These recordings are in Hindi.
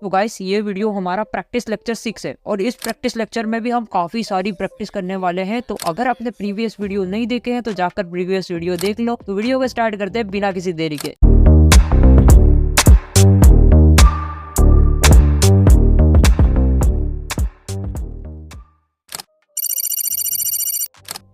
तो गाइस ये वीडियो हमारा प्रैक्टिस लेक्चर 6 है और इस प्रैक्टिस लेक्चर में भी हम काफ़ी सारी प्रैक्टिस करने वाले हैं। तो अगर आपने प्रीवियस वीडियो नहीं देखे हैं तो जाकर प्रीवियस वीडियो देख लो। तो वीडियो को स्टार्ट करते हैं बिना किसी देरी के।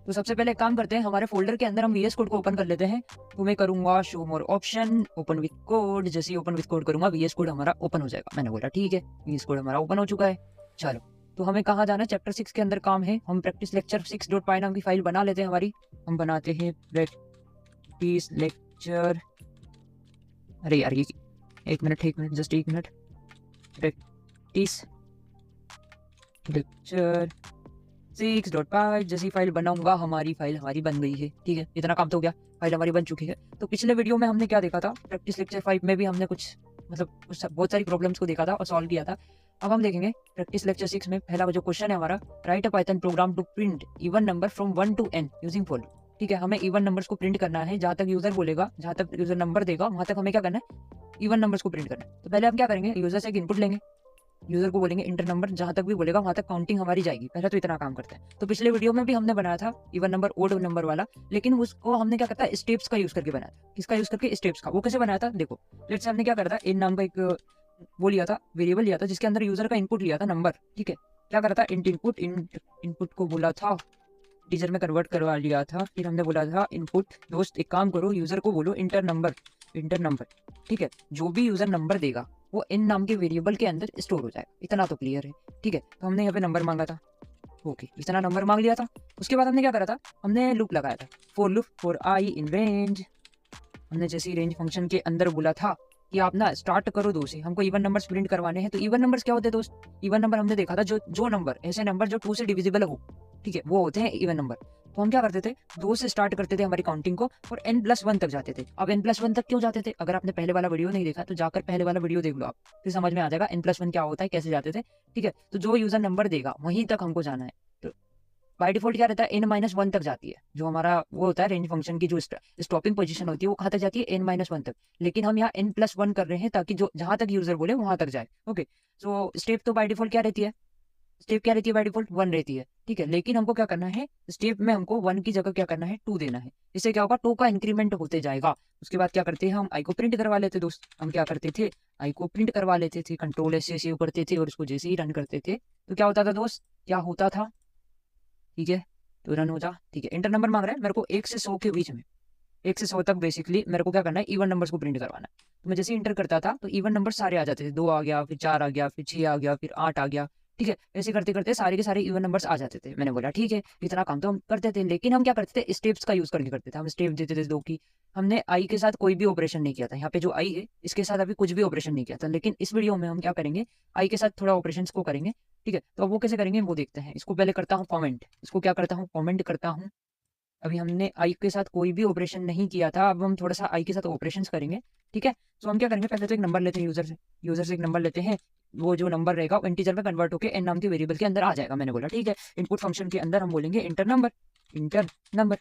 तो सबसे पहले काम करते हैं, हमारे फोल्डर के अंदर हम VS कोड को ओपन कर लेते हैं। तो मैं करूंगा show more option, open with code. जैसे ही ओपन विद कोड करूंगा VS कोड हमारा ओपन हो जाएगा। मैंने बोला ठीक है, VS कोड हमारा ओपन हो चुका है। चलो, तो हमें कहाँ जाना है? चैप्टर 6 के अंदर काम है। हम प्रैक्टिस लेक्चर 6.py नाम की फाइल बना लेते हैं हमारी। हम बनाते हैं प्रैक्टिस लेक्चर, अरे यार ये एक मिनट जस्ट एक मिनट। प्रैक्टिस लेक्चर 6.py जैसी फाइल बनाऊंगा, हमारी फाइल हमारी बन गई है। ठीक है, इतना काम तो हो गया, फाइल हमारी बन चुकी है। तो पिछले वीडियो में हमने क्या देखा था? प्रैक्टिस लेक्चर 5 में भी हमने कुछ बहुत सारी प्रॉब्लम्स को देखा था और सॉल्व किया था। अब हम देखेंगे प्रैक्टिस लेक्चर 6 में पहला जो क्वेश्चन है हमारा, write a Python program to print even number from 1 to n using for. ठीक है, हमें इवन नंबर्स को प्रिंट करना है। जहाँ तक यूजर बोलेगा, जहाँ तक यूजर नंबर देगा, वहाँ तक हमें क्या करना है? इवन नंबर्स को प्रिंट करना है। तो पहले हम क्या करेंगे? यूजर से एक इनपुट लेंगे, यूजर को बोलेंगे इंटर नंबर, जहां तक भी बोलेगा वहां तक काउंटिंग हमारी जाएगी। पहले तो इतना काम करते हैं। तो पिछले वीडियो में भी हमने बनाया था इवन नंबर ओड नंबर वाला, लेकिन उसको हमने क्या करता है? स्टेप्स का यूज करके बनाया था। किसका यूज करके? स्टेप्स का। वो कैसे बनाया था देखो। लेट्स से हमने क्या करा था, इन नाम का एक वो लिया था, वेरिएबल लिया था, जिसके अंदर यूजर का इनपुट लिया था नंबर। ठीक है, क्या करा था? इनपुट को बोला था टीचर में कन्वर्ट करवा लिया था। फिर हमने बोला था इनपुट, दोस्त एक काम करो, यूजर को बोलो इंटर नंबर। ठीक है, जो भी यूजर नंबर देगा वो इन नाम के वेरिएबल के अंदर स्टोर हो जाएगा। इतना तो क्लियर है। ठीक है, तो हमने यहाँ पे नंबर मांगा था। ओके, इतना नंबर मांग लिया था। उसके बाद हमने क्या करा था? हमने लूप लगाया था, for loop for I in range. हमने जैसे ही रेंज फंक्शन के अंदर बोला था कि आप ना स्टार्ट करो 2 से, हमको इवन नंबर्स प्रिंट करवाने हैं। तो इवन नंबर्स क्या होते हैं दोस्त? इवन नंबर हमने देखा था, जो नंबर, ऐसे नंबर जो 2 से डिविजिबल हो, ठीक है, वो होते हैं इवन नंबर। तो हम क्या करते थे? 2 से स्टार्ट करते थे हमारी काउंटिंग को और n+1 तक जाते थे। अब n+1 तक क्यों जाते थे? अगर आपने पहले वाला वीडियो नहीं देखा तो जाकर पहले वाला वीडियो देख लो आप, फिर समझ में आ जाएगा n+1 क्या होता है, कैसे जाते थे। ठीक है, तो जो यूजर नंबर देगा वहीं तक हमको जाना है। तो बाय डिफॉल्ट क्या रहता है? n-1 तक जाती है। जो हमारा वो होता है रेंज फंक्शन की जो स्टॉपिंग पोजीशन होती है, वो कहाँ तक जाती है? n-1 तक। लेकिन हम यहाँ n+1 कर रहे हैं ताकि जो जहां तक यूजर बोले वहां तक जाए। ओके, तो स्टेप तो बाय डिफॉल्ट क्या रहती है? स्टेप क्या रहती है? बाय डिफॉल्ट 1 रहती है। ठीक है, लेकिन हमको क्या करना है? स्टेप में हमको 1 की जगह क्या करना है? 2 देना है। इससे क्या होगा? 2 का इंक्रीमेंट होते जाएगा। उसके बाद क्या करते हैं? हम आई को प्रिंट करवा लेते दोस्त। हम क्या करते थे? आई को प्रिंट करवा लेते थे, कंट्रोल से सेव करते थे और उसको जैसे ही रन करते थे तो क्या होता था दोस्त? क्या होता था? ठीक है, तो रन हो जा। ठीक है, इंटर नंबर मांग रहा है मेरे को 1 से 100 के बीच में, 1 से 100 तक बेसिकली मेरे को क्या करना है? इवन नंबर्स को प्रिंट करवाना है। तो मैं जैसे इंटर करता था तो इवन नंबर सारे आ जाते थे। 2 आ गया, फिर 4 आ गया, फिर 6 आ गया, फिर 8 आ गया। ठीक है, ऐसे करते करते सारे के सारे इवन नंबर्स आ जाते थे। मैंने बोला ठीक है, इतना काम तो हम करते थे, लेकिन हम क्या करते थे? स्टेप्स का यूज करके करते थे। हम स्टेप देते थे 2 की। हमने आई के साथ कोई भी ऑपरेशन नहीं किया था। यहाँ पे जो आई है इसके साथ अभी कुछ भी ऑपरेशन नहीं किया था, लेकिन इस वीडियो में हम क्या करेंगे? आई के साथ थोड़ा ऑपरेशन को करेंगे। ठीक है, तो अब वो कैसे करेंगे वो देखते हैं। इसको पहले करता हूँ कॉमेंट, इसको क्या करता हूँ? कॉमेंट करता हूँ। अभी हमने आई के साथ कोई भी ऑपरेशन नहीं किया था, अब हम थोड़ा सा आई के साथ ऑपरेशंस करेंगे। ठीक है, तो हम क्या करेंगे? पहले तो एक नंबर लेते हैं यूजर से एक नंबर लेते हैं। वो जो नंबर रहेगा वो इंटीजर में कन्वर्ट होकर एन नाम के वेरिएबल के अंदर आ जाएगा। मैंने बोला ठीक है, इनपुट फंक्शन के अंदर हम बोलेंगे इंटर नंबर।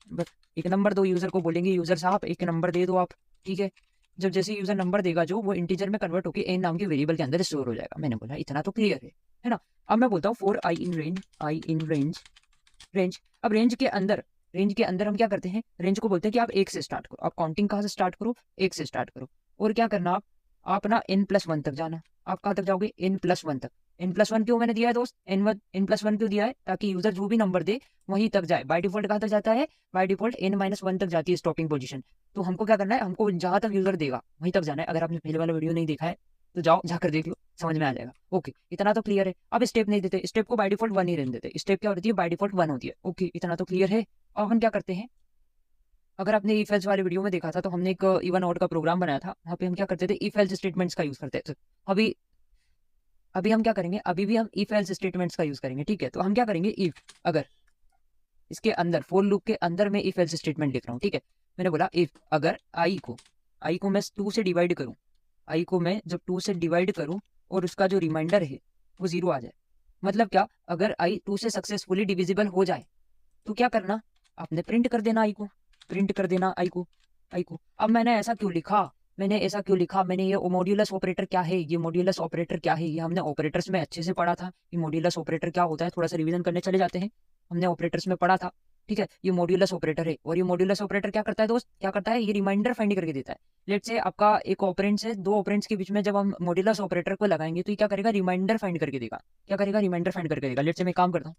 बस एक नंबर दो, यूजर को बोलेंगे यूजर साहब एक नंबर दे दो आप। ठीक है, जब जैसे यूजर नंबर देगा जो, वो इंटीजर में कन्वर्ट होकर एन नाम के वेरिएबल के अंदर स्टोर हो जाएगा। मैंने बोला इतना तो क्लियर है ना? अब मैं बोलता हूँ फॉर आई इन रेंज। अब रेंज के अंदर हम क्या करते हैं? रेंज को बोलते हैं कि आप 1 से स्टार्ट करो। आप काउंटिंग कहाँ से स्टार्ट करो? 1 से स्टार्ट करो। और क्या करना आप ना n+1 तक जाना। आप कहाँ तक जाओगे? n+1 तक। n+1 क्यों मैंने दिया है दोस्त? n+1 क्यों दिया है? ताकि यूजर जो भी नंबर दे वहीं तक जाए। बाय डिफॉल्ट कहाँ तक जाता है? बाय डिफॉल्ट n-1 तक जाती है स्टॉपिंग पोजीशन। तो हमको क्या करना है? हमको जहां तक यूजर देगा वहीं तक जाना है। अगर आपने पहले वाला वीडियो नहीं देखा है तो जाओ जाकर देख लो, समझ में आ जाएगा। ओके, इतना तो क्लियर है। अब स्टेप नहीं देते, स्टेप को बाय डिफॉल्ट 1 ही रहने देते। स्टेप क्या होती है? बाय डिफॉल्ट 1 होती है। ओके, इतना तो क्लियर है। अब हम क्या करते हैं? अगर आपने इफ एल्स वाले वीडियो में देखा था तो हमने एक इवन आउट का प्रोग्राम बनाया था। वहाँ पे हम क्या करते थे? इफ एल्स स्टेटमेंट्स का यूज करते थे। अभी अभी हम क्या करेंगे? अभी भी हम इफ एल्स स्टेटमेंट्स का यूज करेंगे। ठीक है, तो हम क्या करेंगे? इफ, अगर इसके अंदर फॉर लूप के अंदर मैं इफ एल्स स्टेटमेंट लिख रहा हूँ। ठीक है, मैंने बोला इफ, अगर आई को मैं 2 से डिवाइड करूँ, आई को मैं जब 2 से डिवाइड करूँ और उसका जो रिमाइंडर है वो 0 आ जाए, मतलब क्या? अगर आई 2 से सक्सेसफुली डिविजिबल हो जाए तो क्या करना? आपने प्रिंट कर देना आई को, प्रिंट कर देना आई को। अब मैंने ऐसा क्यों लिखा? मैंने ऐसा क्यों लिखा, मैंने ये मॉड्यूलस ऑपरेटर क्या है, ये मॉड्यूलस ऑपरेटर क्या है, ये हमने ऑपरेटर्स में अच्छे से पढ़ा था। ये मॉड्यूलस ऑपरेटर क्या होता है, थोड़ा सा रिवीजन करने चले जाते हैं। हमने ऑपरेटर्स में पढ़ा था, ठीक है। ये मॉड्यूलस ऑपरेटर है, और ये मॉड्यूलस ऑपरेटर क्या करता है दोस्त, क्या करता है, ये रिमाइंडर फाइंड करके देता है। लेट से आपका एक ऑपरेंड्स है, दो ऑपरेंड्स के बीच में जब हम मॉड्यूलस ऑपरेटर को लगाएंगे तो ये क्या करेगा, रिमाइंडर फाइंड करके देगा। क्या करेगा, रिमाइंडर फाइंड करके देगा। लेट से मैं काम करता हूँ,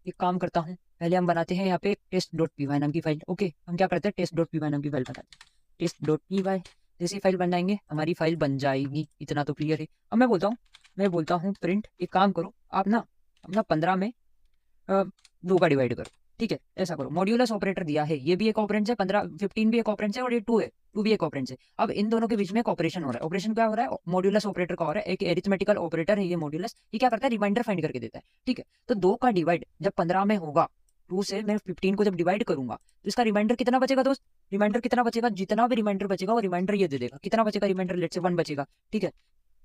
एक काम करता हूँ, पहले हम बनाते हैं यहाँ पे test.py नाम की फाइल। ओके, हम क्या करते हैं, test.py नाम की फाइल बनाते हैं। test.py जैसी फाइल बन जाएंगे हमारी फाइल बन जाएगी, इतना तो क्लियर है। अब मैं बोलता हूँ प्रिंट, एक काम करो आप ना, अपना 15 में 2 का डिवाइड करो, ठीक है। ऐसा करो, मॉड्यूलस ऑपरेटर दिया है, ये भी एक ऑपरेंड है, 15 भी एक ऑपरेंड है, और ये 2 है, 2 भी एक ऑपरेंड है। अब इन दोनों के बीच में एक ऑपरेशन हो रहा है। ऑपरेशन क्या हो रहा है, मॉड्यूलस ऑपरेटर का हो रहा है। एक एरिथमेटिकल ऑपरेटर है ये मॉड्यूलस, ये क्या करता है, रिमाइंडर फाइंड करके देता है, ठीक है। तो 2 का डिवाइड जब 15 में होगा, 2 से मैं 15 को जब डिवाइड करूंगा तो इसका रिमाइंडर कितना बचेगा दोस्त, रिमाइंडर कितना बचेगा, जितना भी रिमाइंडर बचेगा वो रिमाइंडर ये दे देगा। कितना बचेगा रिमाइंडर, लेट से 1 बचेगा, ठीक है।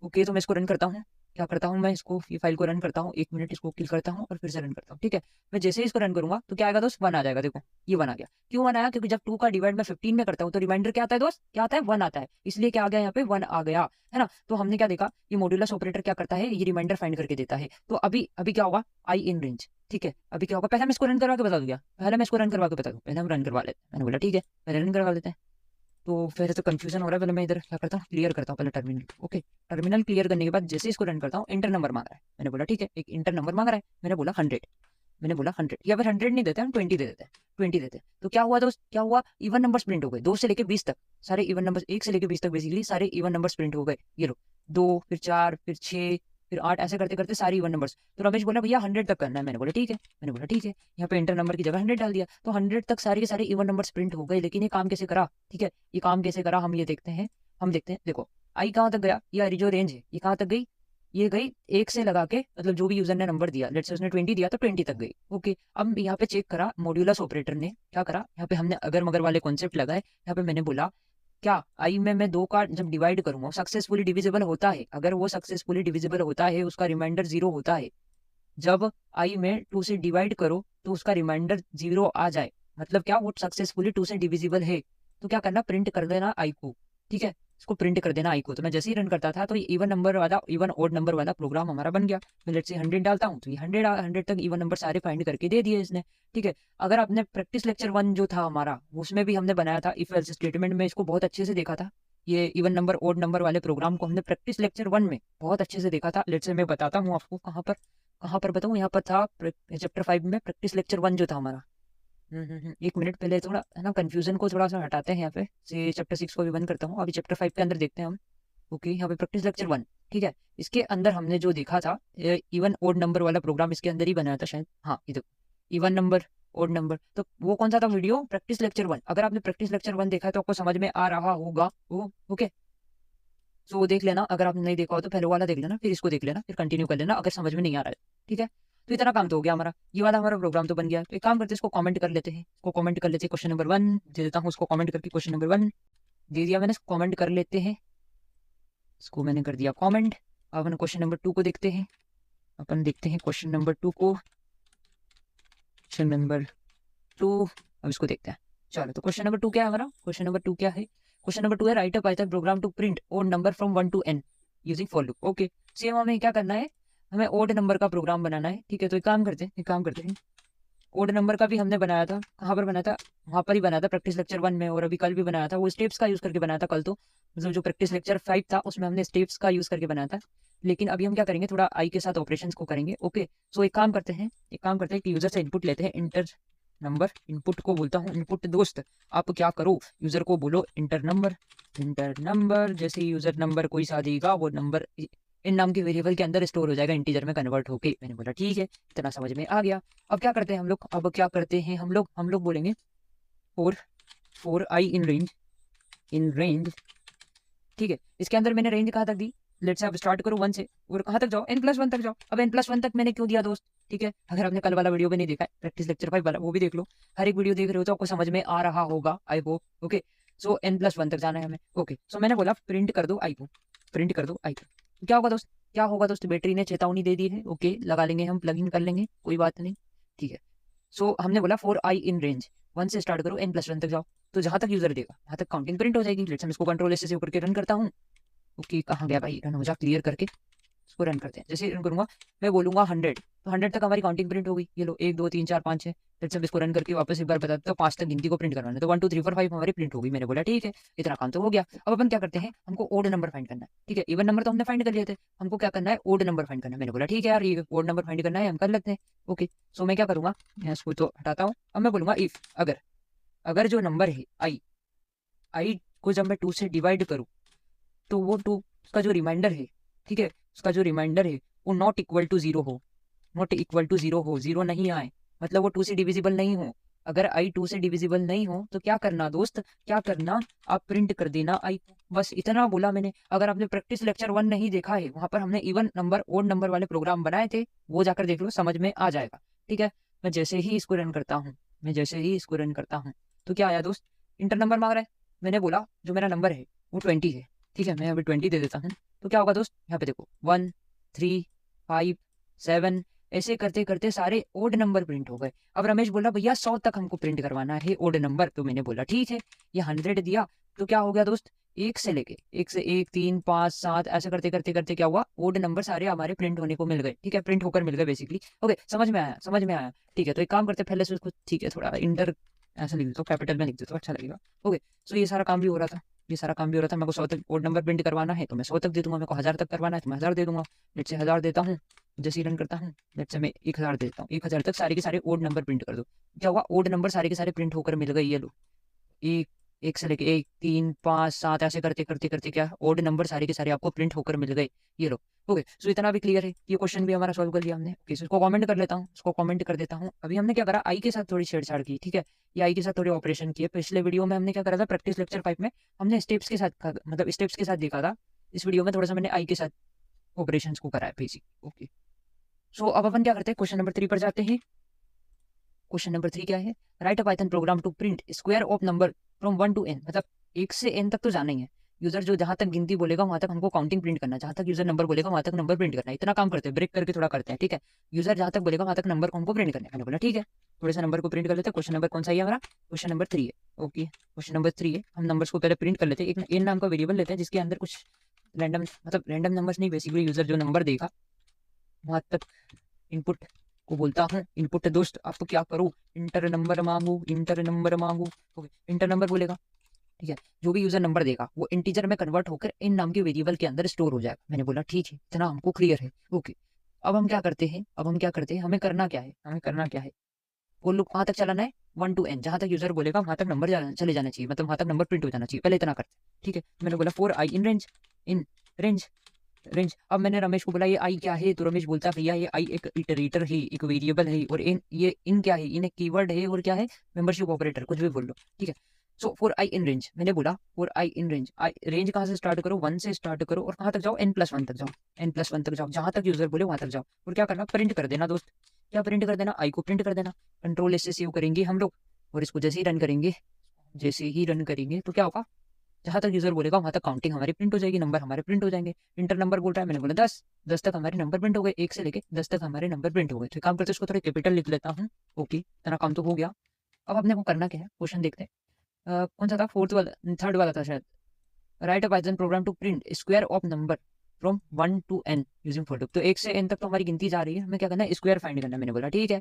ओके, तो मैं इसको रन करता हूँ, क्या करता हूँ मैं इसको, ये फाइल को रन करता हूँ, 1 मिनट इसको किल करता हूँ और फिर से रन करता हूँ, ठीक है। मैं जैसे ही इसको रन करूंगा तो क्या आएगा दोस्त, 1 आ जाएगा। देखो ये 1 आ गया, क्यों 1 आया, क्योंकि जब 2 का डिवाइड मैं 15 में करता हूँ तो रिमाइंडर क्या आता है दोस्त, क्या आता है, 1 आता है, इसलिए क्या आ गया यहाँ पे, 1 आ गया, है ना। तो हमने क्या देखा, ये मॉड्यूलस ऑपरेटर क्या करता है, ये रिमाइंडर फाइंड करके देता है। तो अभी अभी क्या होगा, आई इन रेंज, ठीक है। अभी क्या होगा, पहले मैं इसको रन करवा के बता दूंगा, पहले मैं इसको रन करवा के बता दूं, पहले हम रन करवा लेते हैं। मैंने बोला ठीक है, पहले रन करवा लेते हैं। तो फिर तो कंफ्यूजन हो रहा है, पहले मैं इधर क्या करता हूँ, क्लियर करता हूँ पहले टर्मिनल। ओके, टर्मिनल क्लियर करने के बाद जैसे इसको रन करता हूँ, इंटर नंबर मांग रहा है। मैंने बोला ठीक है, एक इंटर नंबर मांग रहा है, मैंने बोला 100, मैंने बोला 100, या फिर 100 नहीं देते, हम 20 दे देते हैं, 20 देते हैं। तो क्या हुआ दोस्त, क्या हुआ, इवन नंबर्स प्रिंट हो गए, 2 से लेके 20 तक सारे इवन नंबर्स, 1 से लेके 20 तक बेसिकली सारे इवन नंबर्स प्रिंट हो गए। ये लो, 2 फिर 4 फिर 6 फिर 8, ऐसे करते करते सारे इवन नंबर्स। तो रमेश बोला भैया 100 तक करना है, मैंने बोला ठीक है, मैंने बोला ठीक है। यहाँ पे इंटर नंबर की जगह 100 डाल दिया, तो 100 तक सारे के सारे इवन नंबर्स प्रिंट हो गए। लेकिन ये काम कैसे करा, ठीक है, ये काम कैसे करा हम ये देखते हैं, हम देखते हैं। देखो आई कहाँ तक गया, ये जो रेंज है ये कहाँ तक गई, ये गई 1 से लगा के, मतलब जो भी यूजर ने नंबर दिया, लेट्स से उसने 20 दिया तो 20 तक गई। ओके, अब यहाँ पे चेक करा, मॉड्यूलस ऑपरेटर ने क्या करा, यहाँ पे हमने अगर मगर वाले कॉन्सेप्ट लगाए। यहाँ पे मैंने बोला क्या आई में मैं 2 का जब डिवाइड करूंगा सक्सेसफुली डिविजिबल होता है, अगर वो सक्सेसफुली डिविजिबल होता है उसका रिमाइंडर 0 होता है। जब आई में 2 से डिवाइड करो तो उसका रिमाइंडर 0 आ जाए, मतलब क्या, वो सक्सेसफुली 2 से डिविजिबल है। तो क्या करना, प्रिंट कर देना आई को, ठीक है, इसको प्रिंट कर देना आई को। तो मैं जैसे ही रन करता था तो ये इवन नंबर वाला, इवन ओड नंबर वाला प्रोग्राम हमारा बन गया। मैं लेट्स से 100 डालता हूँ तो ये 100 तक इवन नंबर सारे फाइंड करके दे दिए इसने, ठीक है। अगर आपने प्रैक्टिस लेक्चर 1 जो था हमारा, उसमें भी हमने बनाया था इफ एल्स स्टेटमेंट में, इसको बहुत अच्छे से देखा था। ये इवन नंबर ओड नंबर वाले प्रोग्राम को हमने प्रैक्टिस लेक्चर 1 में बहुत अच्छे से देखा था। लेट्स से मैं बताता हूँ आपको कहाँ पर बताऊँ, यहाँ पर था चैप्टर 5 में प्रैक्टिस लेक्चर 1 जो था हमारा। 1 मिनट पहले थोड़ा है ना कंफ्यूजन को थोड़ा सा हटाते हैं, यहाँ पे से चैप्टर 6 को भी बंद करता हूँ, अभी चैप्टर 5 के अंदर देखते हैं हम। ओके, यहाँ पे प्रैक्टिस लेक्चर 1, ठीक है। इसके अंदर हमने जो देखा था इवन ओड नंबर वाला प्रोग्राम इसके अंदर ही बनाया था शायद, हाँ ये देखो, इवन नंबर ओड नंबर। तो वो कौन सा था वीडियो, प्रैक्टिस लेक्चर 1। अगर आपने प्रैक्टिस लेक्चर 1 देखा है तो आपको समझ में आ रहा होगा वो। ओके, तो वो देख लेना, अगर आपने नहीं देखा हो तो पहले वाला देख लेना, फिर इसको देख लेना, फिर कंटिन्यू कर लेना अगर समझ में नहीं आ रहा है, ठीक है। तो इतना काम तो हो गया हमारा, ये वाला हमारा प्रोग्राम तो बन गया। तो एक काम करते हैं, इसको कमेंट कर लेते हैं, इसको कमेंट कर लेते हैं, क्वेश्चन नंबर 1 दे देता हूँ उसको कमेंट करके, क्वेश्चन नंबर 1 दे दिया मैंने, इसको कमेंट कर लेते हैं, इसको मैंने कर दिया कमेंट। अब अपन क्वेश्चन नंबर 2 को देखते हैं, अपन देखते हैं क्वेश्चन नंबर 2 को, क्वेश्चन नंबर 2 अब इसको देखते हैं। चलो, तो क्वेश्चन नंबर 2 क्या है हमारा, क्वेश्चन नंबर 2 क्या है, क्वेश्चन नंबर 2 है write a Python program to print odd number from 1 to n using for loop. Okay, same हमें क्या करना है, हमें ओड नंबर का प्रोग्राम बनाना है, ठीक है। तो एक काम करते हैं, ओड नंबर का भी हमने बनाया था, कहाँ पर बनाया था, वहाँ पर ही बनाया था प्रैक्टिस लेक्चर 1 में, और अभी कल भी बनाया था, वो स्टेप्स का यूज करके बनाया था कल तो, मतलब जो प्रैक्टिस लेक्चर 5 था उसमें हमने स्टेप्स का यूज करके बनाया था। लेकिन अभी हम क्या करेंगे, थोड़ा आई के साथ ऑपरेशंस को करेंगे। ओके, सो एक काम करते हैं कि यूजर से इनपुट लेते हैं, इंटर नंबर, इनपुट को बोलता हूँ इनपुट दोस्त, आप क्या करो, यूजर को बोलो इंटर नंबर, जैसे यूजर नंबर कोई सा देगा वो नंबर इन नाम के वेरिएबल के अंदर स्टोर हो जाएगा, इंटीजर में कन्वर्ट होके। मैंने बोला ठीक है, इतना समझ में आ गया। अब क्या करते हैं हम लोग, हम लोग बोलेंगे फोर आई इन रेंज, ठीक है। इसके अंदर मैंने रेंज कहाँ तक दी, लेट्स से आप स्टार्ट करो 1 से और कहाँ तक जाओ, n+1 तक जाओ। अब n+1 तक मैंने क्यों दिया दोस्त, ठीक है, अगर आपने कल वाला वीडियो भी नहीं देखा है प्रैक्टिस लेक्चर 5 वाला, वो भी देख लो। हर एक वीडियो देख रहे हो तो आपको समझ में आ रहा होगा, I hope. Okay, so n+1 तक जाना है हमें। ओके, सो मैंने बोला प्रिंट कर दो आई को, तो क्या होगा दोस्त, बैटरी ने चेतावनी दे दी है। ओके, लगा लेंगे हम, प्लग इन कर लेंगे, कोई बात नहीं, ठीक है। सो हमने बोला 4i इन रेंज, 1 से स्टार्ट करो n+1 तक जाओ। तो जहाँ तक यूजर देगा वहाँ तक काउंटिंग प्रिंट हो जाएगी। लेट्स से मैं इसको कंट्रोल एस से करके रन करता हूँ। ओके, कहाँ गया भाई, रन हो जा, क्लियर करके इसको रन करते हैं। जैसे रन करूंगा मैं बोलूंगा 100, तो 100 तक हमारी काउंटिंग प्रिंट हो गई। ये लो 1 2 3 4 5 6। लेट्स हम इसको रन करके वापस एक बार बता देते हैं, 5 तक गिनती को प्रिंट करवाना है, तो 1 2 3 4 5 हमारी प्रिंट होगी। मैंने बोला ठीक है, इतना काम तो हो गया। अब अपन क्या करते हैं, हमको ओड नंबर फाइंड करना है। ठीक है, इवन नंबर तो हमने फाइंड कर लिए थे, हमको क्या करना है, ओड नंबर फाइंड करना है। मैंने बोला ठीक है यार, ये ओड नंबर फाइंड करना है, हम कर लेते हैं। ओके, सो मैं क्या करूंगा, मैं इसको तो हटाता हूँ। अब मैं बोलूंगा इफ अगर जो नंबर है आई को जब मैं 2 से डिवाइड करूँ तो वो 2 का जो रिमाइंडर है, ठीक है, उसका जो रिमाइंडर है वो नॉट इक्वल टू 0 हो, नॉट इक्वल टू 0 हो, 0 नहीं आए, मतलब वो 2 से डिविजिबल नहीं हो। अगर आई 2 से डिविजिबल नहीं हो तो क्या करना दोस्त, क्या करना, आप प्रिंट कर देना आई को। बस इतना बोला मैंने। अगर आपने प्रैक्टिस लेक्चर 1 नहीं देखा है, वहां पर हमने इवन नंबर ओड नंबर वाले प्रोग्राम बनाए थे, वो जाकर देख लो, समझ में आ जाएगा। ठीक है, मैं जैसे ही इसको रन करता हूँ, तो क्या आया दोस्त, इंटर नंबर मांग रहा है। मैंने बोला जो मेरा नंबर है वो 20 है। ठीक है, मैं अभी 20 दे देता हूँ। तो क्या होगा दोस्त, यहाँ पे देखो 1 3 5 7, ऐसे करते करते सारे ओड नंबर प्रिंट हो गए। अब रमेश बोला भैया 100 तक हमको प्रिंट करवाना है ओड नंबर, तो मैंने बोला ठीक है, ये 100 दिया। तो क्या हो गया दोस्त, 1 से 1 3 5 7 ऐसे करते करते करते क्या हुआ, ओड नंबर सारे हमारे प्रिंट होने को मिल गए। ठीक है, प्रिंट होकर मिल गए बेसिकली। ओके, समझ में आया। ठीक है, तो एक काम करते पहले से उसको, ठीक है, थोड़ा इंटर ऐसा लिख देता हूँ, कैपिटल में लिख देता हूँ, अच्छा लगेगा। ओके, सो ये सारा काम भी हो रहा था, मेरे को 100 तक ओड नंबर प्रिंट करवाना है तो मैं 100 तक दे दूंगा, मेरे को 1000 तक करवाना है तो मैं 1000 दे दूंगा। लेट्स से 1000 देता हूँ, जैसे ही रन करता हूँ, लेट्स से मैं 1000 देता हूँ, 1000 तक सारे के सारे ओड नंबर प्रिंट कर दो। क्या हुआ, ओड नंबर सारे के सारे प्रिंट होकर मिल गए। ये लो, एक एक से लेके 1 3 5 7 ऐसे करते करते करते क्या ओड नंबर सारे के सारे आपको प्रिंट होकर मिल गए। ये लो, ओके, सो इतना भी क्लियर है, ये क्वेश्चन भी हमारा सॉल्व कर लिया हमने। ओके, इसको कमेंट कर लेता हूँ, इसको कमेंट कर देता हूँ। अभी हमने क्या करा, आई के साथ थोड़ी छेड़छाड़ की। ठीक है, ये आई के साथ थोड़े ऑपरेशन किए। पिछले वीडियो में हमने क्या करा था, प्रैक्टिस लेक्चर 5 में हमने स्टेप्स के साथ मतलब स्टेप्स के साथ देखा था। इस वीडियो में थोड़ा सा मैंने आई के साथ ऑपरेशन को कराया बेसिक। ओके, सो अब अपन क्या करते हैं, क्वेश्चन नंबर 3 पर जाते हैं। क्वेश्चन नंबर 3 क्या है, write a Python program to print square of number from 1 to n, मतलब 1 से n तक तो जाना ही है। यूजर जो जहां तक गिनती बोलेगा वहां तक हमको काउंटिंग प्रिंट करना है, जहां तक यूजर नंबर बोलेगा वहां तक नंबर प्रिंट करना है। इतना काम करते हैं, ब्रेक करके थोड़ा करते हैं। ठीक है, यूजर जहां तक बोलेगा वहां तक नंबर को हमको प्रिंट करना है। मैंने बोला ठीक है, थोड़े से नंबर को प्रिंट कर लेते हैं। क्वेश्चन नंबर कौन सा है हमारा, क्वेश्चन नंबर 3 है। ओके, क्वेश्चन नंबर 3 है, हम नंबर्स को पहले प्रिंट कर लेते हैं। एक n नाम का वेरिएबल लेते हैं जिसके अंदर कुछ रैंडम, मतलब रैंडम नंबर्स नहीं, बेसिकली यूजर जो नंबर देगा वहां तक इनपुट को बोलता हूँ इनपुट। दोस्त आपको क्या करूँ, इंटर नंबर मांगू। ओके, इंटर नंबर बोलेगा। ठीक है, जो भी यूजर नंबर देगा वो इंटीजर में कन्वर्ट होकर इन नाम के वेरिएबल के अंदर स्टोर हो जाएगा। मैंने बोला ठीक है, इतना हमको क्लियर है। ओके, अब हम क्या करते हैं, हमें करना क्या है, वो लूप कहाँ तक चलाना है, 1 to n, जहां तक यूजर बोलेगा वहां तक नंबर चले जाना चाहिए, मतलब वहां तक नंबर प्रिंट हो जाना चाहिए। पहले इतना करते हैं। ठीक है, मैंने बोला for I in range range. अब मैंने रमेश को बोला ये आई क्या है, तो रमेश बोलता है भैया ये आई एक इटरेटर है, एक वेरिएबल है, और इन क्या है, इन एक कीवर्ड है, और क्या है, मेंबरशिप ऑपरेटर, कुछ भी बोल लो। ठीक है, so for I in range, मैंने बोला for I in range, range कहाँ से स्टार्ट करो, 1 से स्टार्ट करो, और कहाँ तक जाओ, n+1 तक जाओ, n+1 तक जाओ, जहां तक यूजर बोले वहां तक जाओ, और क्या करना, प्रिंट कर देना दोस्त। क्या प्रिंट कर देना, आई को प्रिंट कर देना। कंट्रोल एस से सेव करेंगे हम लोग, और इसको जैसे ही रन करेंगे तो क्या होगा, जहां तक यूजर बोलेगा वहां तक काउंटिंग हमारी प्रिंट हो जाएगी, नंबर हमारे प्रिंट हो जाएंगे। इंटर नंबर बोल रहा है, मैंने बोला 10 तक हमारे नंबर प्रिंट हो गए, 1 से लेके 10 तक हमारे नंबर प्रिंट हो गए। तो काम करते हैं, इसको थोड़ा कैपिटल लिख लेता हूँ। ओके, इतना काम तो हो गया। अब अपने को करना क्या है, क्वेश्चन देखते हैं। कौन सा था, थर्ड वाला था शायद, write a Python program to print square of number from 1 to n using for loop. तो 1 से n तक तो हमारी गिनती जा रही है, हमें क्या करना है, स्क्वायर फाइंड करना है। मैंने बोला ठीक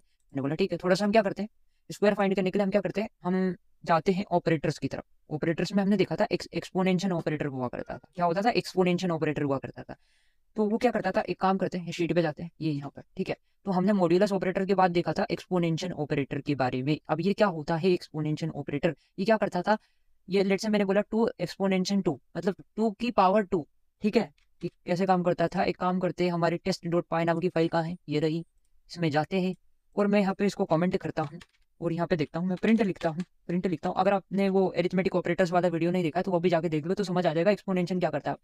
है, थोड़ा सा हम क्या करते हैं, स्क्वायर फाइंड करने के लिए हम क्या करते हैं, हम जाते हैं ऑपरेटर्स की तरफ। ऑपरेटर्स में हमने देखा था एक्सपोनेंशियल ऑपरेटर हुआ करता था। क्या होता था, एक्सपोनेंशियल ऑपरेटर हुआ करता था। तो वो क्या करता था, एक काम करते हैं, शीट पे जाते हैं, ये यहाँ पर। ठीक है, तो हमने मॉड्यूलस ऑपरेटर के बाद देखा था एक्सपोनेंशियल ऑपरेटर के बारे में। अब ये क्या होता है एक्सपोनेंशियल ऑपरेटर, ये क्या करता था, ये लेट्स से मैंने बोला 2 एक्सपोनेंशियल 2, मतलब 2 की पावर 2। ठीक है, ये कैसे काम करता था, एक काम करते हैं, हमारे test.py नाम की फाइल कहाँ है, ये रही, इसमें जाते हैं, और मैं यहाँ पे इसको कमेंट करता हूँ, और यहाँ पे देखता हूँ, मैं प्रिंट लिखता हूँ। अगर आपने वो एरिथमेटिक ऑपरेटर्स वाला वीडियो नहीं देखा तो वो भी जाके देख लो, तो समझ आ जाएगा एक्सपोनेंशियल क्या करता है।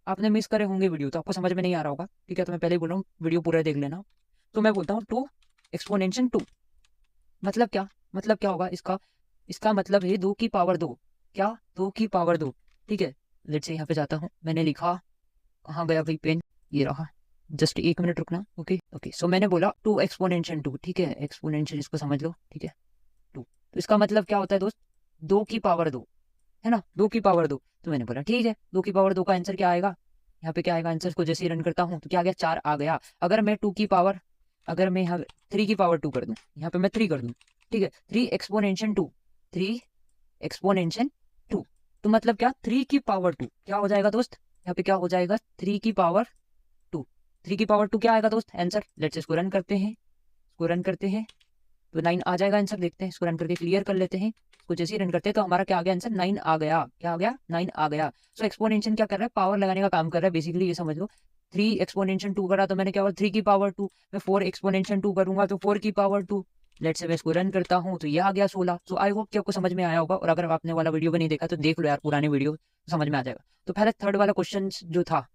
आपने मिस करे होंगे वीडियो तो आपको समझ में नहीं आ रहा होगा। ठीक है, तो मैं पहले ही बोल रहा हूँ, वीडियो पूरा देख लेना। तो मैं बोलता हूँ 2 एक्सपोनेंशियल 2, मतलब क्या होगा इसका मतलब है 2 की पावर 2। क्या, 2 की पावर 2। ठीक है, लेट्स से यहाँ पे जाता हूँ, मैंने लिखा, कहाँ गया भाई पेन, ये रहा, जस्ट 1 मिनट रुकना। ओके, सो मैंने बोला 2 एक्सपोनेंशियल 2। ठीक है, एक्सपोनेंशियल इसको समझ लो। ठीक है, 2, तो इसका मतलब क्या होता है दोस्त, 2 की पावर 2, है ना, 2 की पावर 2। तो मैंने बोला ठीक है, 2 की पावर 2 का आंसर क्या आएगा, यहाँ पे क्या आएगा आंसर को जैसे ही रन करता हूँ तो क्या आ गया, 4 आ गया। अगर मैं 2 की पावर, अगर मैं यहाँ 3 की पावर 2 कर दूँ, यहाँ पे मैं 3 कर दूँ, ठीक है, 3 एक्सपोनेंशियल 2, 3 एक्सपोनेंशियल 2, तो मतलब क्या 3 की पावर 2 क्या हो जाएगा दोस्त, यहाँ पे क्या हो जाएगा 3 की पावर 2, 3 की पावर 2 क्या आएगा दोस्त आंसर। लेट्स इसको रन करते हैं, इसको रन करते हैं तो 9 आ जाएगा आंसर। देखते हैं, इसको रन करके क्लियर कर लेते हैं। इसको जैसे ही रन करते हैं तो हमारा क्या आ गया आंसर, 9 आ गया। क्या आ गया, 9 आ गया। सो एक्सपोनेंशियल क्या कर रहा है, पावर लगाने का काम कर रहा है बेसिकली, ये समझ लो। 3 एक्सपोनेंशियल 2 करा तो मैंने क्या बोला 3 की पावर 2, मैं 4 एक्सपोनेंशियल 2 करूंगा तो 4 की पावर 2। लेट्स से मैं इसको रन करता हूँ तो ये आ गया 16। सो आई होप कि आपको समझ में आया होगा, और अगर आपने वाला वीडियो भी नहीं देखा तो देख लो यार पुराने वीडियो, समझ में आ जाएगा। तो पहले थर्ड वाला क्वेश्चन जो था,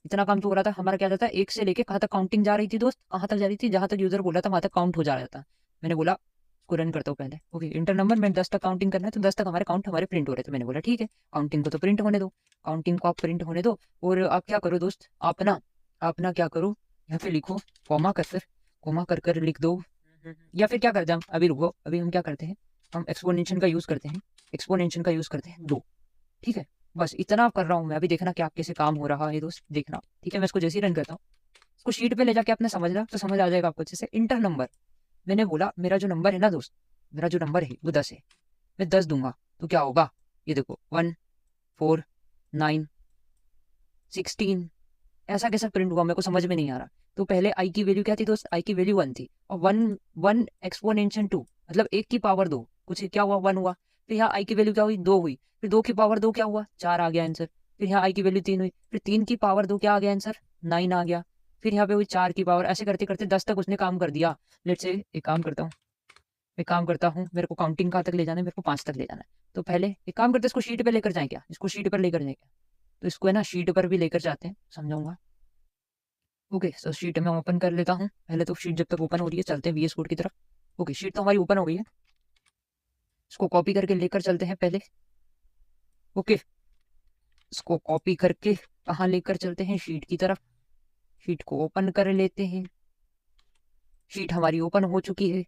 इतना काम तो हो रहा था हमारा, क्या जाता है 1 से लेके कहाँ तक काउंटिंग जा रही थी दोस्त, कहाँ तक जा रही थी, जहां तक यूजर बोला था वहां तक काउंट हो जा रहा था। मैंने बोला को रन करता हूँ पहले, ओके इंटर नंबर में 10 तक काउंटिंग करना है, तो 10 तक हमारे काउंट हमारे प्रिंट हो रहे थे। मैंने बोला ठीक है, काउंटिंग को तो प्रिंट होने दो, काउंटिंग को आप प्रिंट होने दो। और आप क्या करो दोस्त, अपना क्या करो, यहाँ पे लिखो कॉमा कर कर लिख दो, या फिर क्या करते हैं हम, अभी रुको, अभी हम क्या करते हैं, हम एक्सपोनेंशियल का यूज करते हैं, एक्सपोनेंशियल का यूज करते हैं 2, ठीक है। बस इतना कर रहा हूँ मैं, अभी देखना क्या कैसे काम हो रहा है दोस्त, देखना ठीक है। मैं इसको जैसे ही रन करता हूँ, इसको शीट पे ले जाके आपने समझना तो समझ आ जाएगा आपको अच्छे से। इंटर नंबर, मैंने बोला मेरा जो नंबर है ना दोस्त, मेरा जो नंबर है वो 10 है, मैं 10 दूंगा तो क्या होगा, ये देखो 1 4 9 16, ऐसा कैसा प्रिंट हुआ मेरे को समझ में नहीं आ रहा। तो पहले आई की वैल्यू क्या थी दोस्त, आई की वैल्यू 1 थी, और 1 एक्सपोनेंशियल 2 मतलब 1 की पावर 2, कुछ क्या हुआ 1 हुआ। फिर यहाँ आई की वैल्यू क्या हुई 2 हुई, फिर 2 की पावर 2 क्या हुआ 4 आ गया आंसर। फिर यहाँ आई की वैल्यू 3 हुई, फिर 3 की पावर 2 क्या आ गया आंसर 9 आ गया। फिर यहाँ पे हुई 4 की पावर, ऐसे करते करते 10 तक उसने काम कर दिया। लेट्स से एक काम करता हूँ, मेरे को काउंटिंग कहाँ तक ले जाना है, मेरे को 5 तक ले जाना है। तो पहले एक काम करते हैं, इसको शीट पे लेकर जाए क्या, इसको शीट पर लेकर जाए क्या, तो इसको है ना शीट पर भी लेकर जाते हैं, समझाऊंगा। ओके सो शीट मैं ओपन कर लेता हूँ पहले, तो शीट जब तक ओपन हो रही है चलते हैं वीएस कोड की तरफ। ओके शीट तो हमारी ओपन हो गई है, इसको कॉपी करके लेकर चलते हैं पहले। ओके इसको कॉपी करके कहाँ लेकर चलते हैं, शीट की तरफ। शीट को ओपन कर लेते हैं, शीट हमारी ओपन हो चुकी है,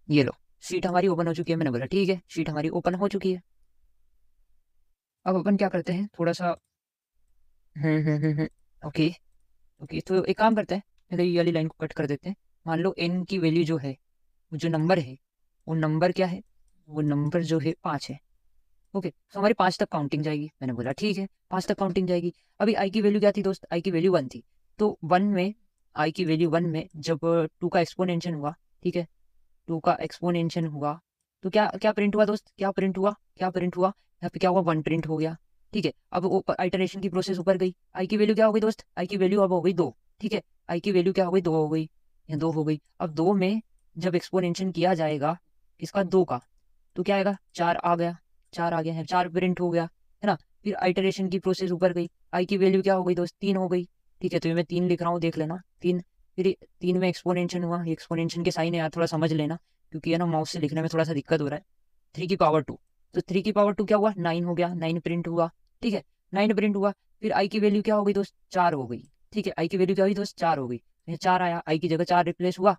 ये लो शीट हमारी ओपन हो चुकी है। मैंने बोला ठीक है, शीट हमारी ओपन हो चुकी है। अब अपन क्या करते हैं, थोड़ा सा ओके ओके, तो एक काम करते हैं, पहले ये वाली लाइन को कट कर देते हैं। मान लो एन की वैल्यू जो है, वो जो नंबर है, वो नंबर क्या है, वो नंबर जो है 5 है। ओके तो हमारी 5 तक काउंटिंग जाएगी। मैंने बोला ठीक है 5 तक काउंटिंग जाएगी। अभी आई की वैल्यू क्या थी दोस्त, आई की वैल्यू 1 थी। तो 1 में, आई की वैल्यू 1 में जब 2 का एक्सपोनेंशियल हुआ, ठीक है, 2 का एक्सपोनेंशियल हुआ तो क्या क्या प्रिंट हुआ दोस्त, क्या प्रिंट हुआ, क्या प्रिंट हुआ, यहाँ पे क्या हुआ 1 प्रिंट हो गया। ठीक है, अब आइटरेशन की प्रोसेस ऊपर गई, आई की वैल्यू क्या हो गई दोस्त, आई की वैल्यू अब हो गई 2। ठीक है, आई की वैल्यू क्या हो गई 2 हो गई, यहाँ 2 हो गई। अब 2 में जब एक्सपोनेंशियल किया जाएगा इसका 2 का, तो क्या आएगा 4 आ गया, 4 आ गया है, 4 प्रिंट हो गया, है ना। फिर आइटरेशन की प्रोसेस ऊपर गई, आई की वैल्यू क्या हो गई दोस्त 3 हो गई। ठीक है, तो ये मैं 3 लिख रहा हूँ, देख लेना 3। फिर 3 में एक्सपोनेंशियल हुआ, एक्सपोनेंशियल के साइन है यार थोड़ा समझ लेना, क्योंकि है ना माउस से लिखने में थोड़ा सा दिक्कत हो रहा है। 3 की पावर 2, तो 3 की पावर 2 क्या हुआ 9 हो गया, 9 प्रिंट हुआ। ठीक है, 9 प्रिंट हुआ। फिर आई की वैल्यू क्या हो गई दोस्त 4 हो गई। ठीक है, आई की वैल्यू क्या हुई दोस्त 4 हो गई, ये 4 आया, आई की जगह 4 रिप्लेस हुआ।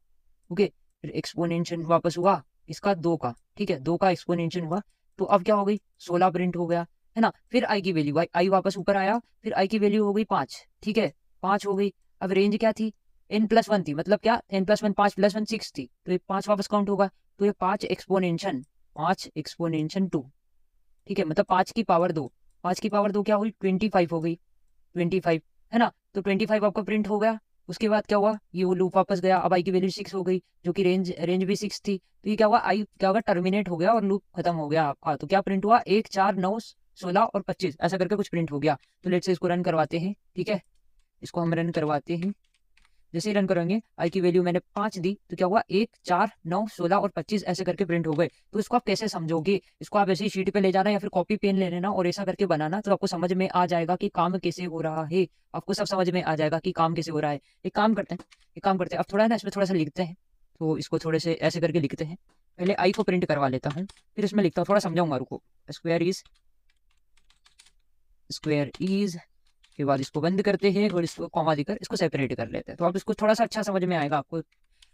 ओके, फिर एक्सपोनेंशियल वापस हुआ इसका 2 का। ठीक है, 2 का एक्सपोनेंशियल हुआ, तो अब क्या हो गई 16 प्रिंट हो गया, है ना। फिर आई की वैल्यू आई वापस ऊपर आया, फिर आई की वैल्यू हो गई 5। ठीक है, 5 हो गई। अब रेंज क्या थी n+1 थी, मतलब क्या n+1 5 + 1 6 थी, तो ये 5 वापस काउंट होगा, तो ये 5 एक्सपोनेंशियल 2। ठीक है, मतलब 5 की पावर 2, 5 की पावर 2 क्या हुई 25 हो गई, 25, है ना। तो 25 आपका प्रिंट हो गया। उसके बाद क्या हुआ, ये वो लूप वापस गया, अब आई की वैल्यू 6 हो गई, जो कि रेंज रेंज भी 6 थी। तो ये क्या हुआ, आई क्या हुआ टर्मिनेट हो गया और लूप खत्म हो गया आपका। तो क्या प्रिंट हुआ 1 4 9 16 और 25, ऐसा करके कुछ प्रिंट हो गया। तो लेट्स से इसको रन करवाते हैं। ठीक है, इसको हम रन करवाते हैं। जैसे ही रन करेंगे, आई की वैल्यू मैंने 5 दी, तो क्या हुआ 1 4 9 16 और 25 ऐसे करके प्रिंट हो गए। तो इसको आप कैसे समझोगे, इसको आप ऐसे ही शीट पे ले जाना या फिर कॉपी पेन ले लेना और ऐसा करके बनाना, तो आपको समझ में आ जाएगा कि काम कैसे हो रहा है। आपको सब समझ में आ जाएगा कि काम कैसे हो रहा है। एक काम करते हैं, अब थोड़ा है ना इसमें थोड़ा सा लिखते हैं, तो इसको थोड़े से ऐसे करके लिखते हैं। पहले आई को प्रिंट करवा लेता हूँ, फिर इसमें लिखता हूँ, थोड़ा समझाऊंगा, रुको। स्क्वायर इज के बाद इसको बंद करते हैं और इसको कॉमा देकर इसको सेपरेट कर लेते हैं, तो अब इसको थोड़ा सा अच्छा समझ में आएगा आपको। मैं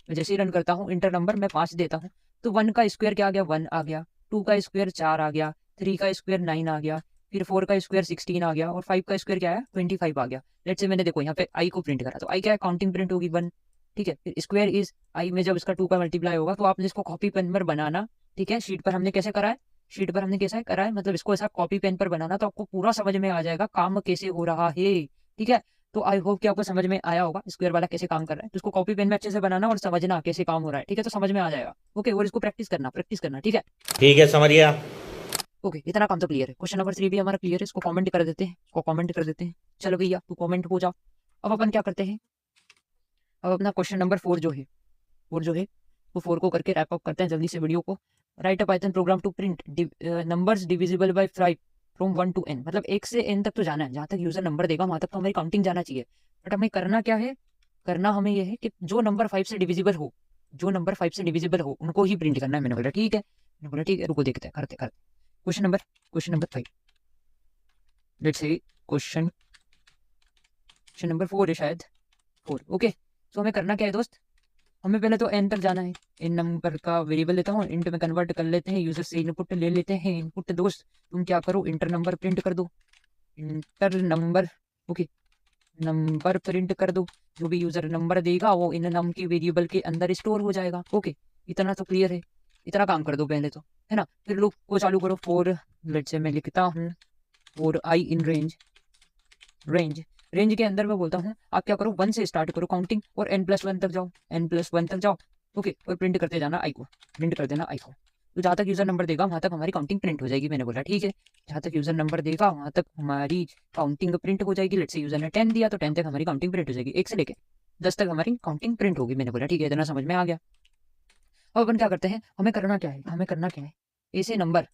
जैसे ही रन करता हूँ, इंटर नंबर मैं 5 देता हूँ, तो 1 का स्क्वायर क्या आ गया, 1 आ गया, 2 का स्क्वायर 4 आ गया, 3 का स्क्वायर 9 आ गया, फिर 4 का स्क्वायर 16 आ गया और 5 का स्क्वायर क्या है 25 आ गया। लेट्स से मैंने देखो यहाँ पे आई को प्रिंट करा, तो आई क्या है, काउंटिंग प्रिंट होगी 1, ठीक है। फिर स्क्वायर इज आई में जब इसका 2 का मल्टीप्लाई होगा तो आपने इसको कॉपी पेन पर बनाना, ठीक है। शीट पर हमने कैसे करा है, शीट पर हमने कैसा करा है, मतलब इसको ऐसा कॉपी पेन पर बनाना, तो आपको पूरा समझ में आ जाएगा काम कैसे हो रहा है, ठीक है। तो आई होप कि आपको समझ में आया होगा स्क्वायर वाला कैसे काम कर रहा है। तो इसको कॉपी पेन में अच्छे से बनाना और समझना कैसे काम हो रहा है, ठीक है। तो समझ में आ जाएगा, ओके। और इसको प्रैक्टिस करना, ठीक है। ठीक है, समझ गया। ओके, इतना काम तो क्लियर है। क्वेश्चन नंबर 3 भी हमारा क्लियर है, इसको कमेंट कर देते हैं, इसको कमेंट कर देते हैं। चलो भैया तू कमेंट हो जा। अब अपन क्या करते हैं, अब अपना क्वेश्चन नंबर 4 जो है, 4 जो है वो 4 को करके रैप अप करते हैं जल्दी से वीडियो को। Write a Python program to print numbers divisible by 5 from 1 to n, मतलब 1 से n तक तो जाना है, जहां तक यूजर नंबर देगा वहां तक तो हमारी काउंटिंग जाना चाहिए। बट हमें करना क्या है, करना हमें यह है कि जो नंबर 5 से डिविजिबल हो, जो नंबर 5 से डिविजिबल हो उनको ही प्रिंट करना है। मैंने बोला ठीक है, मैंने बोला ठीक है, रुको देखते हैं, करते करते। Question number 5, let's say question number 4 है शायद, 4, ओके। तो हमें करना क्या है दोस्त, हमें पहले तो n तक जाना है। इन नंबर का वेरिएबल लेता हूँ, इंट में कन्वर्ट कर लेते हैं, यूजर से इनपुट ले लेते हैं। इनपुट दोस्त तुम क्या करो, इंटर नंबर प्रिंट कर दो, inter number, okay, number print कर दो। जो भी यूजर नंबर देगा वो इन नाम की वेरिएबल के अंदर स्टोर हो जाएगा, ओके। इतना तो क्लियर है, इतना काम कर दो पहले तो, है ना। फिर लूप को चालू करो, 4, लेट्स से मैं लिखता हूँ 4 i इन रेंज के अंदर मैं बोलता हूँ आप क्या करो, 1 से स्टार्ट करो काउंटिंग और n+1 तक जाओ, n+1 तक जाओ, ओके। और प्रिंट करते जाना आई को, प्रिंट कर देना आई को। तो जहाँ तक यूजर नंबर देगा वहां तक हमारी काउंटिंग प्रिंट हो जाएगी। मैंने बोला ठीक है, जहाँ तक यूजर नंबर देगा वहां तक हमारी काउंटिंग प्रिंट हो जाएगी। लेट्स से यूजर ने 10 दिया तो 10 तक हमारी काउंटिंग प्रिंट हो जाएगी, 1 से लेके 10 तक हमारी काउंटिंग प्रिंट होगी। मैंने बोला ठीक है, इतना समझ में आ गया। अब अपन क्या करते हैं, हमें करना क्या है, हमें करना क्या है, ऐसे नंबर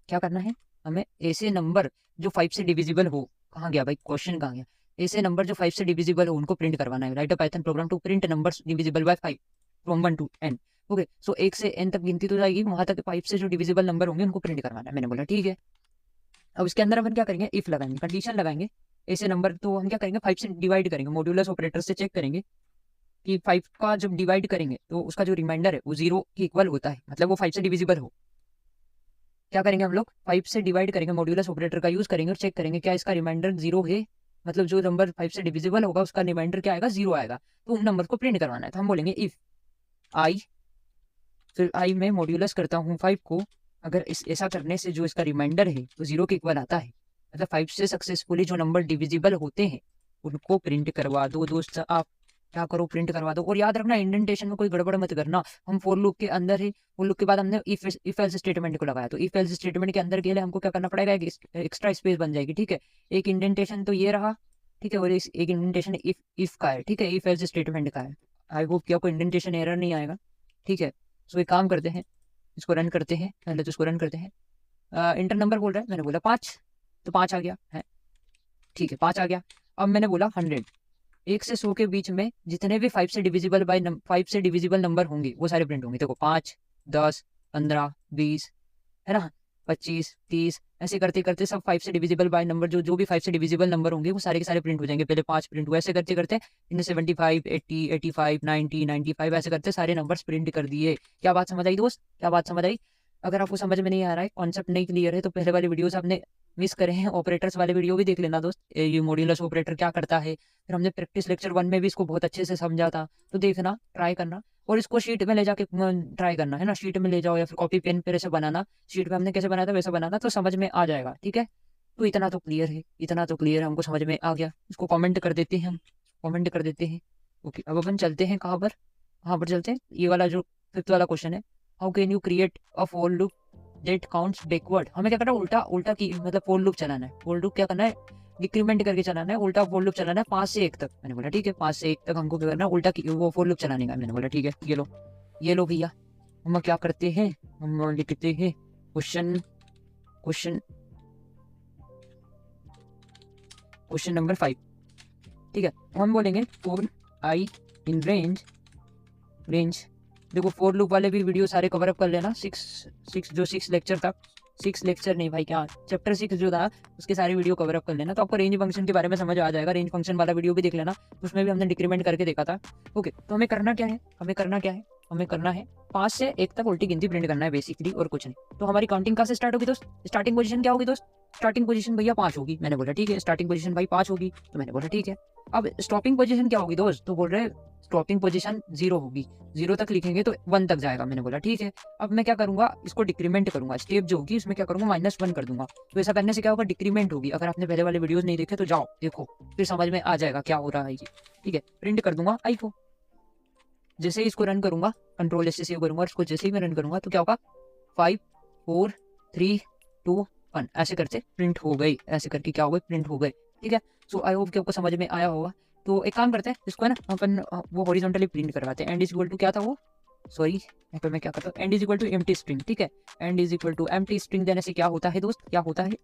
क्या करना है, हमें ऐसे नंबर जो 5 से डिविजिबल हो, कहाँ गया भाई क्वेश्चन, कहाँ गया, ऐसे नंबर जो 5 से डिविजिबल हो उनको प्रिंट करवाना है। Write a Python program to print numbers divisible by 5 from 1 to n, okay. So 1 से n तक गिनती तो जाएगी, वहां तक 5 से जो डिविजिबल नंबर होंगे उनको प्रिंट करवाना है। मैंने बोला ठीक है। अब इसके अंदर अपन क्या करेंगे, इफ लगाएंगे, कंडीशन लगाएंगे। ऐसे नंबर तो हम क्या करेंगे, 5 से डिवाइड करेंगे, मॉड्यूलस ऑपरेटर से चेक करेंगे कि 5 का जब डिवाइड करेंगे तो उसका जो रिमाइंडर है वो 0 के इक्वल होता है, मतलब वो 5 से डिविजिबल हो। क्या करेंगे हम लोग, 5 से डिवाइड करेंगे, मॉड्यूलस ऑपरेटर का यूज करेंगे और चेक करेंगे क्या इसका रिमाइंडर 0 है, मतलब जो नंबर 5 से डिविजिबल होगा उसका रिमाइंडर क्या आएगा, 0 आएगा। तो उन नंबर को प्रिंट करवाना है। तो हम बोलेंगे इफ आई, फिर आई में मॉड्यूलस करता हूँ 5 को, अगर इस ऐसा करने से जो इसका रिमाइंडर है वो 0 के इक्वल आता है, मतलब 5 से सक्सेसफुली जो नंबर डिविजिबल होते हैं उनको प्रिंट करवा दो दोस्त। आप क्या करो, प्रिंट करवा दो। और याद रखना इंडेंटेशन में कोई गड़बड़ मत करना, हम फॉर लूप के अंदर है, फॉर लूप के बाद हमने इफ एल्स स्टेटमेंट को लगाया, तो इफ एल्स स्टेटमेंट के अंदर के लिए हमको क्या करना पड़ेगा, एक एक्स्ट्रा स्पेस बन जाएगी, ठीक है। एक इंडेंटेशन तो ये रहा, ठीक है, और एक इंडेंटेशन इफ का है, ठीक है, इफ एल्स स्टेटमेंट का है। आई होप कि आपको इंडेंटेशन एरर नहीं आएगा, ठीक है। सो एक काम करते हैं, इसको रन करते हैं, पहले तो इसको रन करते हैं। इंटर नंबर बोल रहा है, मैंने बोला 5, तो 5 आ गया है, ठीक है, 5 आ गया। अब मैंने बोला 100, 1 से 100 के बीच में जितने भी 5 से डिविजिबल बाय 5 से डिविजिबल नंबर होंगे वो सारे प्रिंट होंगे। देखो 5, 10, 15, 20, है ना, 25, 30, ऐसे करते करते सब 5 से डिविजिबल बाय नंबर जो भी 5 से डिविजिबल नंबर होंगे वो सारे के सारे प्रिंट हो जाएंगे। पहले 5 प्रिंट हुए, ऐसे करते करते इन्हें 75, 80, 85, 90, 95 ऐसे करते सारे नंबर्स प्रिंट कर दिए। क्या बात समझ आई दोस्त, क्या बात समझ आई। अगर आपको समझ में नहीं आ रहा है, कॉन्सेप्ट नहीं क्लियर है, तो पहले वाले वीडियोस आपने मिस करे हैं, ऑपरेटर्स वाले वीडियो भी देख लेना दोस्त, ये मॉड्यूलस ऑपरेटर क्या करता है। फिर हमने प्रैक्टिस लेक्चर 1 में भी इसको बहुत अच्छे से समझा था, तो देखना, ट्राई करना। और इसको शीट में ले जाके ट्राई करना, है ना, शीट में ले जाओ या फिर कॉपी पेन पर ऐसे बनाना, शीट में हमने कैसे बनाया था वैसे बनाना, तो समझ में आ जाएगा, ठीक है। तो इतना तो क्लियर है, इतना तो क्लियर है, हमको समझ में आ गया। इसको कमेंट कर देते हैं, हम कमेंट कर देते हैं, ओके। अब अपन चलते हैं कहाँ पर, कहाँ पर चलते हैं, ये वाला जो 5th वाला क्वेश्चन है, how can you create a for loop that counts backward. हमें क्या करना है, उल्टा उल्टा की मतलब फॉर लूप चलाना है, फॉर लूप क्या करना है, डिक्रीमेंट करके चलाना है, उल्टा फॉर लूप चलाना है 5 से 1 तक। मैंने बोला ठीक है, 5 से 1 तक हमको क्या करना है, उल्टा की वो फॉर लूप चलाने का। मैंने बोला ठीक है, ये लो भैया। हम क्या करते हैं, हम लिखते हैं क्वेश्चन नंबर 5, ठीक है। हम बोलेंगे फॉर आई इन रेंज। देखो फॉर लूप वाले भी वीडियो सारे कवर अप कर लेना, 6 लेक्चर तक, 6 लेक्चर नहीं भाई, क्या चैप्टर 6 जो था उसके सारे वीडियो कवर अप कर लेना, तो आपको रेंज फंक्शन के बारे में समझ आ जाएगा। रेंज फंक्शन वाला वीडियो भी देख लेना, उसमें भी हमने डिक्रीमेंट करके देखा था, ओके। तो हमें करना क्या है, हमें करना है 5 से 1 तक उल्टी गिनती प्रिंट करना है बेसिकली, और कुछ नहीं। तो हमारी काउंटिंग कहाँ से स्टार्ट होगी दोस्त? स्टार्टिंग पोजीशन क्या होगी दोस्त? स्टार्टिंग पोजीशन भैया 5 होगी। मैंने बोला ठीक है। स्टार्टिंग पोजीशन भाई 5 होगी, तो मैंने बोला ठीक है। अब स्टॉपिंग पोजीशन क्या होगी दोस्त? तो बोल रहे स्टॉपिंग पोजीशन 0 होगी, 0 तक लिखेंगे तो 1 तक जाएगा। मैंने बोला ठीक है। अब मैं क्या करूंगा, इसको डिक्रीमेंट करूंगा, स्टेप जो होगी उसमें क्या करूंगा, -1 कर दूंगा। तो ऐसा करने से क्या होगा, डिक्रीमेंट होगी। अगर आपने पहले वाले वीडियोस नहीं देखे तो जाओ देखो, फिर समझ में आ जाएगा क्या हो रहा है ये। ठीक है, प्रिंट कर दूंगा आई को। जैसे ही इसको रन करूंगा, कंट्रोल ऐसे सेव करूंगा, इसको जैसे ही मैं रन करूंगा तो क्या होगा, 5 4 3 2 1 ऐसे करके प्रिंट हो गई। ऐसे करके क्या हो गई, प्रिंट हो गए। ठीक है। सो आई होप कि आपको समझ में आया होगा। तो एक काम करते हैं, इसको है ना अपन वो हॉरिजॉन्टली प्रिंट करवाते हैं। एंड इज इक्वल टू क्या था वो, सॉरी यहाँ पे मैं क्या करता हूँ, end is equal to empty string. ठीक है, end is equal to empty string देने से क्या होता है दोस्त, क्या होता है?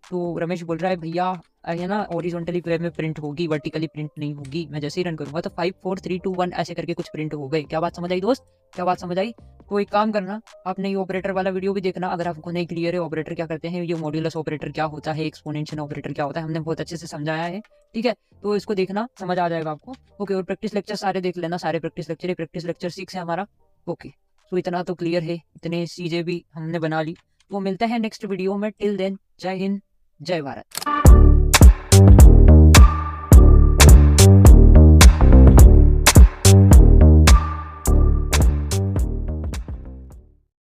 तो रमेश बोल रहा है भैया है ना हॉरिजॉन्टली वे में प्रिंट होगी, वर्टिकली प्रिंट नहीं होगी। मैं जैसे ही रन करूंगा तो 5 4 3 2 1 ऐसे करके कुछ प्रिंट हो गए। क्या बात समझ आई दोस्त? क्या बात समझ आई? तो एक काम करना, आपने ये ऑपरेटर वाला वीडियो भी देखना अगर आपको नहीं क्लियर है ऑपरेटर क्या करते हैं, ये मॉड्यूलस ऑपरेटर क्या होता है, एक्सपोनेंशियल ऑपरेटर क्या होता है, हमने बहुत अच्छे से समझाया है। ठीक है, तो इसको देखना, समझ आ जाएगा आपको। ओके, और प्रैक्टिस लेक्चर सारे देख लेना, सारे प्रैक्टिस लेक्चर, प्रैक्टिस लेक्चर 6 है हमारा। ओके, तो इतना तो क्लियर है, इतने चीजें भी हमने बना ली। तो मिलते हैं नेक्स्ट वीडियो में। टिल देन जय हिंद, जय भारत।